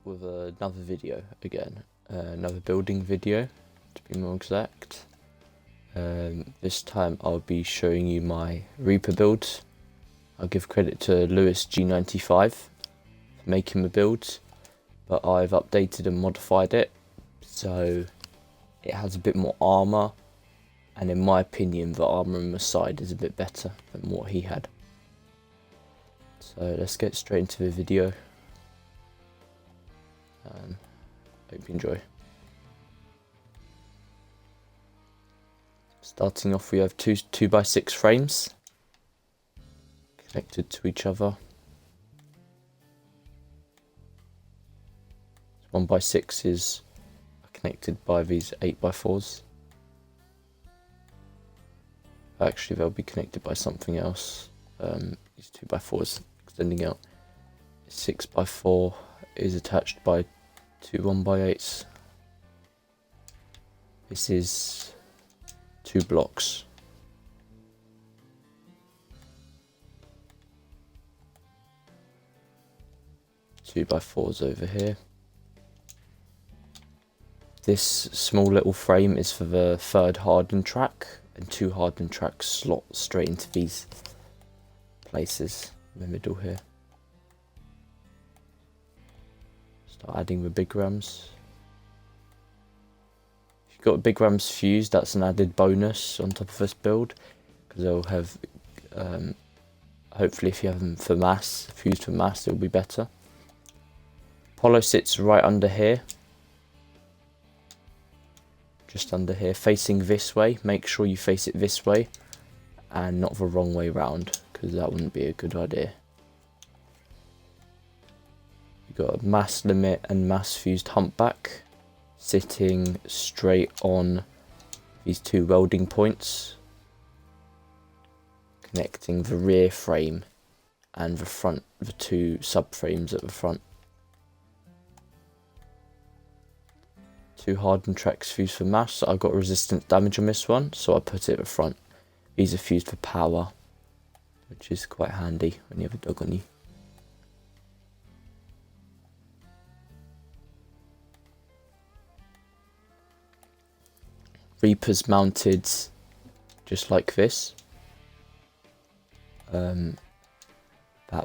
with another video again, another building video to be more exact. This time I'll be showing you my Reaper build. I'll give credit to Lewis G95 for making the build, but I've updated and modified it so it has a bit more armour, and in my opinion the armour on the side is a bit better than what he had. So let's get straight into the video. Hope you enjoy. Starting off, we have two 2x6 frames connected to each other. 1x6 is connected by these 8x4s. Actually, they'll be connected by something else. These 2x4s extending out. 6x4 is attached by two 1x8s. This is 2 blocks. Two by fours over here. This small little frame is for the third hardened track, and 2 hardened tracks slot straight into these places in the middle here. Start adding the big rams. If you've got a big rams fuse, that's an added bonus on top of this build, because they'll have, hopefully if you have them for mass, fused for mass, it'll be better. Apollo sits right under here. Just under here, facing this way. Make sure you face it this way and not the wrong way round, because that wouldn't be a good idea. You've got a mass limit and mass fused humpback sitting straight on these 2 welding points, connecting the rear frame and the front, the 2 subframes at the front. 2 hardened tracks fused for mass. I've got resistance damage on this one, so I put it at the front. These are fused for power, which is quite handy when you have a dog on you. Reaper's mounted just like this. That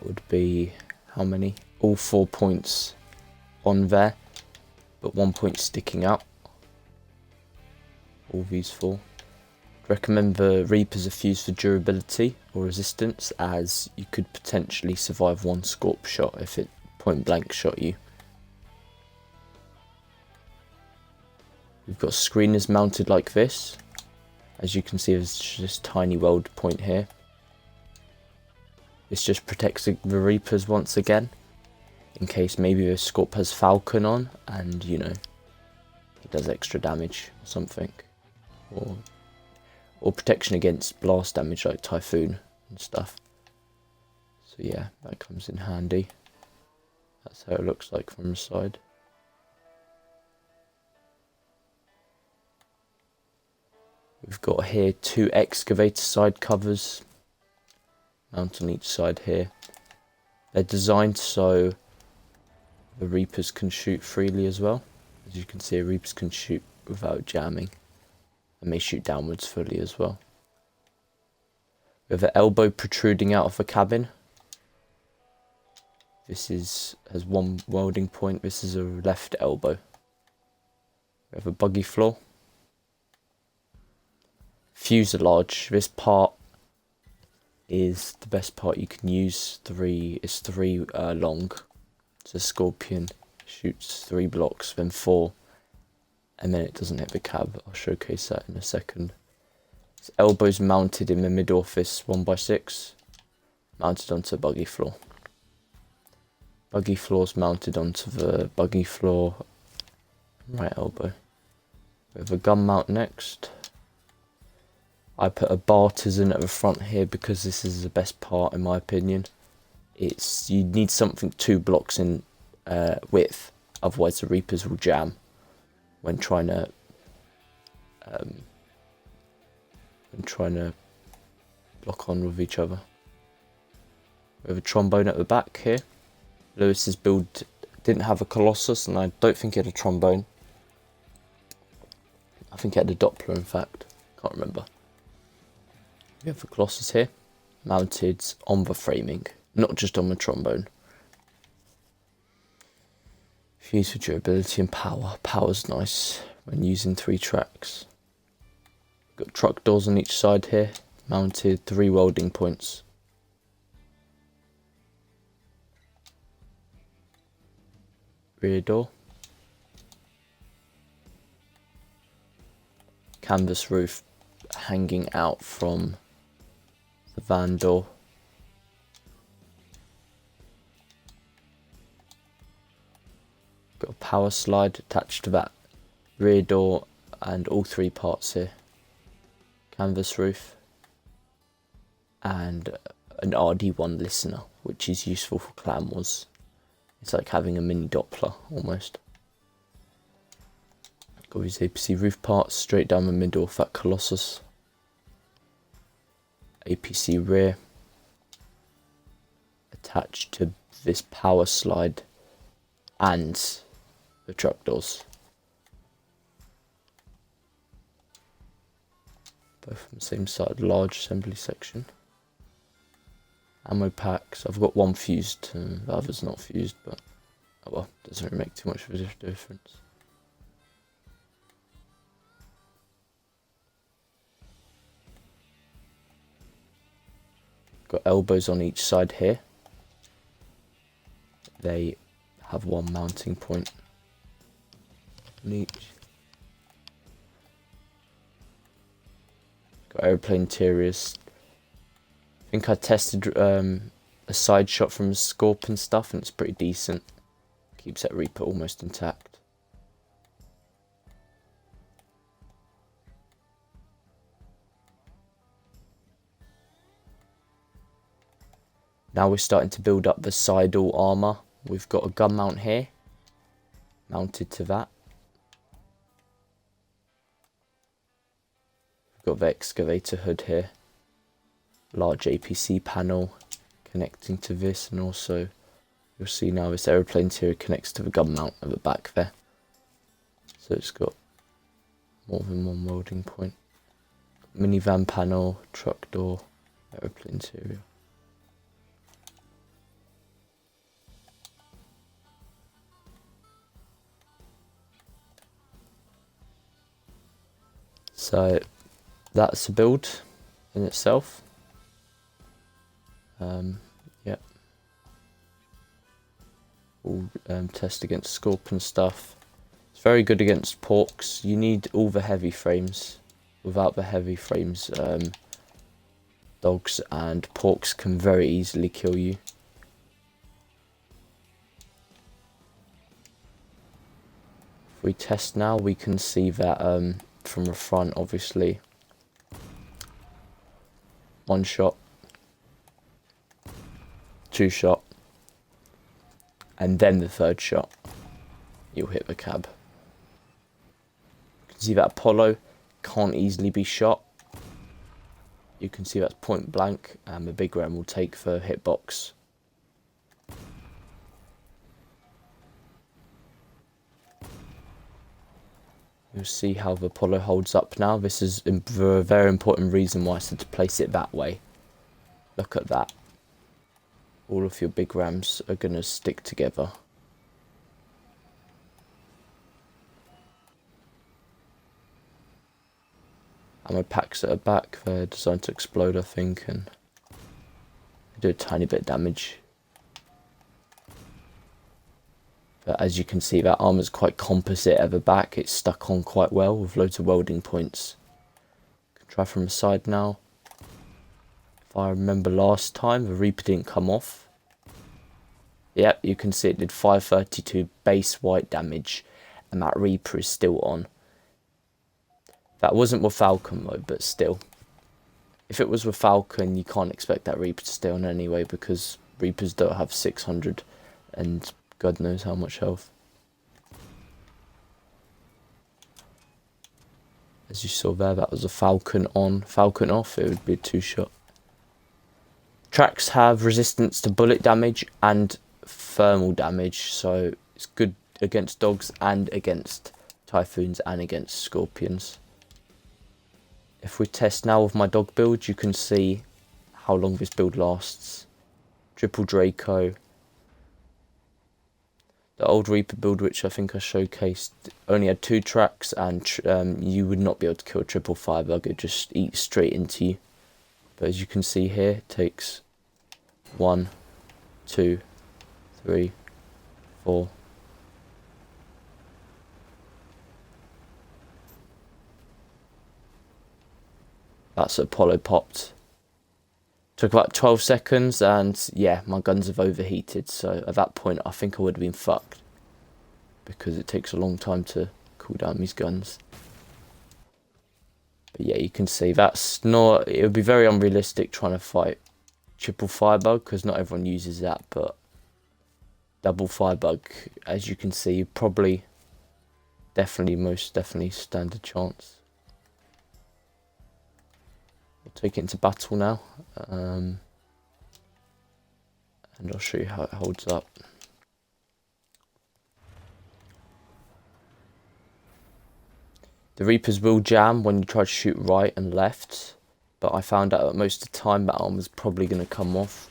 would be how many? All 4 points on there, but 1 point sticking out. All these 4. Recommend the Reapers are fused for durability or resistance, as you could potentially survive 1 scorp shot if it point blank shot you. We've got screeners mounted like this. As you can see, there's just tiny weld point here. This just protects the Reapers once again, in case maybe the Scorp has Falcon on and, you know, it does extra damage or something. Or protection against blast damage like Typhoon and stuff. So yeah, that comes in handy. That's how it looks like from the side. We've got here 2 excavator side covers mount on each side here. They're designed so the Reapers can shoot freely as well. As you can see, Reapers can shoot without jamming, and they shoot downwards fully as well. We have an elbow protruding out of the cabin. This has 1 welding point. This is a left elbow. We have a buggy floor. Fuselage. This part is the best part you can use. It's 3 long. So Scorpion shoots 3 blocks, then 4, and then it doesn't hit the cab. I'll showcase that in a second. This elbow's mounted in the middle of this 1x6, mounted onto the buggy floor. Buggy floor's mounted onto the buggy floor right elbow. We have a gun mount next. I put a bartizan at the front here because this is the best part in my opinion. You need something 2 blocks in width, otherwise the Reapers will jam when trying to lock on with each other. We have a trombone at the back here. Lewis's build didn't have a Colossus, and I don't think it had a trombone. I think it had a Doppler, in fact. Can't remember. We have the Colossus here, mounted on the framing, not just on the trombone. Fused for durability and power. Power's nice when using 3 tracks. Got truck doors on each side here, mounted 3 welding points. Rear door. Canvas roof hanging out from the van door. Got a power slide attached to that rear door and all 3 parts here. Canvas roof and an RD1 listener, which is useful for clam wars. It's like having a mini Doppler almost. Got these APC roof parts straight down the middle of that Colossus. APC rear attached to this power slide and the truck doors. Both on the same side, large assembly section. Ammo packs. I've got one fused, the other's not fused, but oh well, doesn't really make too much of a difference. Got elbows on each side here. They have 1 mounting point on each. Got aeroplane interiors. I think I tested a side shot from a Scorp and stuff, and it's pretty decent. Keeps that Reaper almost intact. Now we're starting to build up the sidle armour. We've got a gun mount here, mounted to that. We've got the excavator hood here. Large APC panel connecting to this, and also you'll see now this aeroplane interior connects to the gun mount at the back there. So it's got more than 1 welding point. Minivan panel, truck door, aeroplane interior. So that's a build in itself. Yep. All test against Scorp and stuff. It's very good against porks. You need all the heavy frames. Without the heavy frames, dogs and porks can very easily kill you. If we test now, we can see that from the front, obviously, 1 shot, 2 shot, and then the 3rd shot, you'll hit the cab. You can see that Apollo can't easily be shot. You can see that's point blank, and the big ram will take the hitbox. You'll see how the Apollo holds up now. This is a very important reason why I said to place it that way. Look at that. All of your big rams are going to stick together. Ammo packs at the back, they're designed to explode, I think, and do a tiny bit of damage. But as you can see, that armour's quite composite at the back. It's stuck on quite well with loads of welding points. Can try from the side now. If I remember last time, the Reaper didn't come off. Yep, you can see it did 532 base white damage, and that Reaper is still on. That wasn't with Falcon though, but still. If it was with Falcon, you can't expect that Reaper to stay on anyway, because Reapers don't have 600 and God knows how much health. As you saw there, that was a Falcon on, Falcon off, it would be a 2-shot. Tracks have resistance to bullet damage and thermal damage, so It's good against dogs and against typhoons and against scorpions. If we test now with my dog build, you can see how long this build lasts. Triple Draco. The old Reaper build, which I think I showcased, only had 2 tracks, and you would not be able to kill a triple firebug. It just eats straight into you. But as you can see here, it takes 1, 2, 3, 4. That's Apollo popped. Took about 12 seconds, and yeah, my guns have overheated. So at that point, I think I would have been fucked, because it takes a long time to cool down these guns. But yeah, you can see that's not. It would be very unrealistic trying to fight triple firebug, because not everyone uses that. But double firebug, as you can see, probably, most definitely stand a chance. We'll take it into battle now, and I'll show you how it holds up. The Reapers will jam when you try to shoot right and left, but I found out that most of the time that armor's probably going to come off.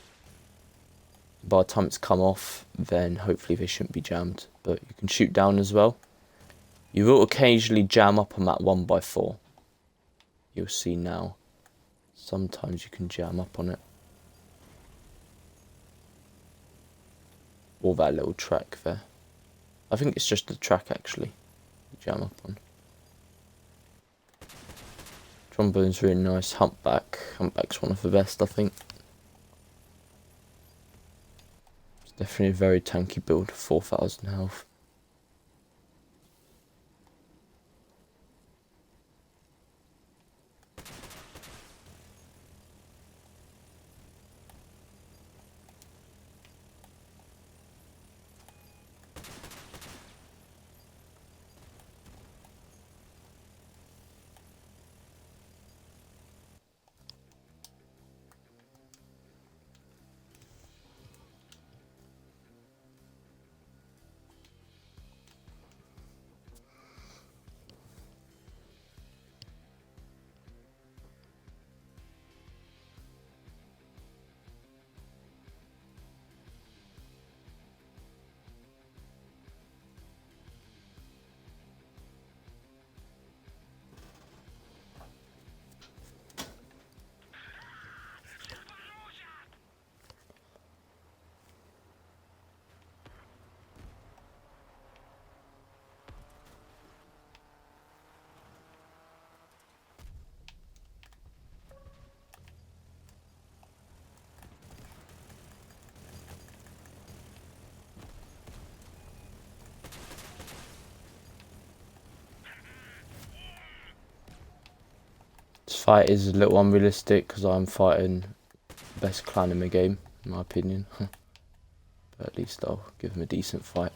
By the time it's come off, then hopefully they shouldn't be jammed, but you can shoot down as well. You will occasionally jam up on that 1x4. You'll see now. Sometimes you can jam up on it. Or that little track there. I think it's just the track actually. You jam up on. Trombone's really nice. Humpback. Humpback's one of the best, I think. It's definitely a very tanky build. 4,000 health. This fight is a little unrealistic because I'm fighting the best clan in the game, in my opinion. But at least I'll give him a decent fight.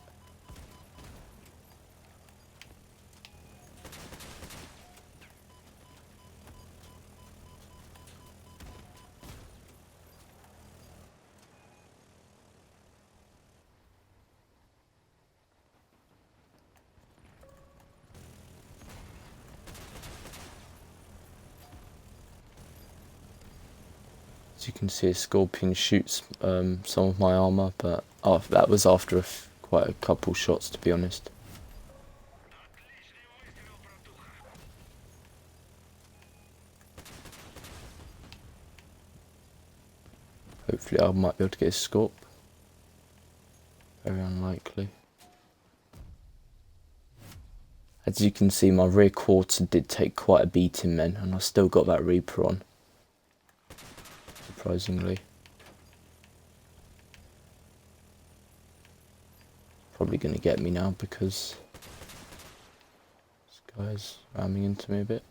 As you can see, a scorpion shoots some of my armor, but that was after quite a couple shots, to be honest. Hopefully I might be able to get a scorp. Very unlikely. As you can see, my rear quarter did take quite a beating then, and I still got that Reaper on. Surprisingly. Probably going to get me now because this guy's ramming into me a bit.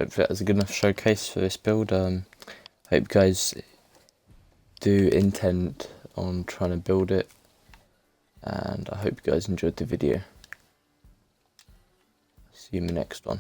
hopefully that was a good enough showcase for this build. Hope you guys do intend on trying to build it, and I hope you guys enjoyed the video. See you in the next one.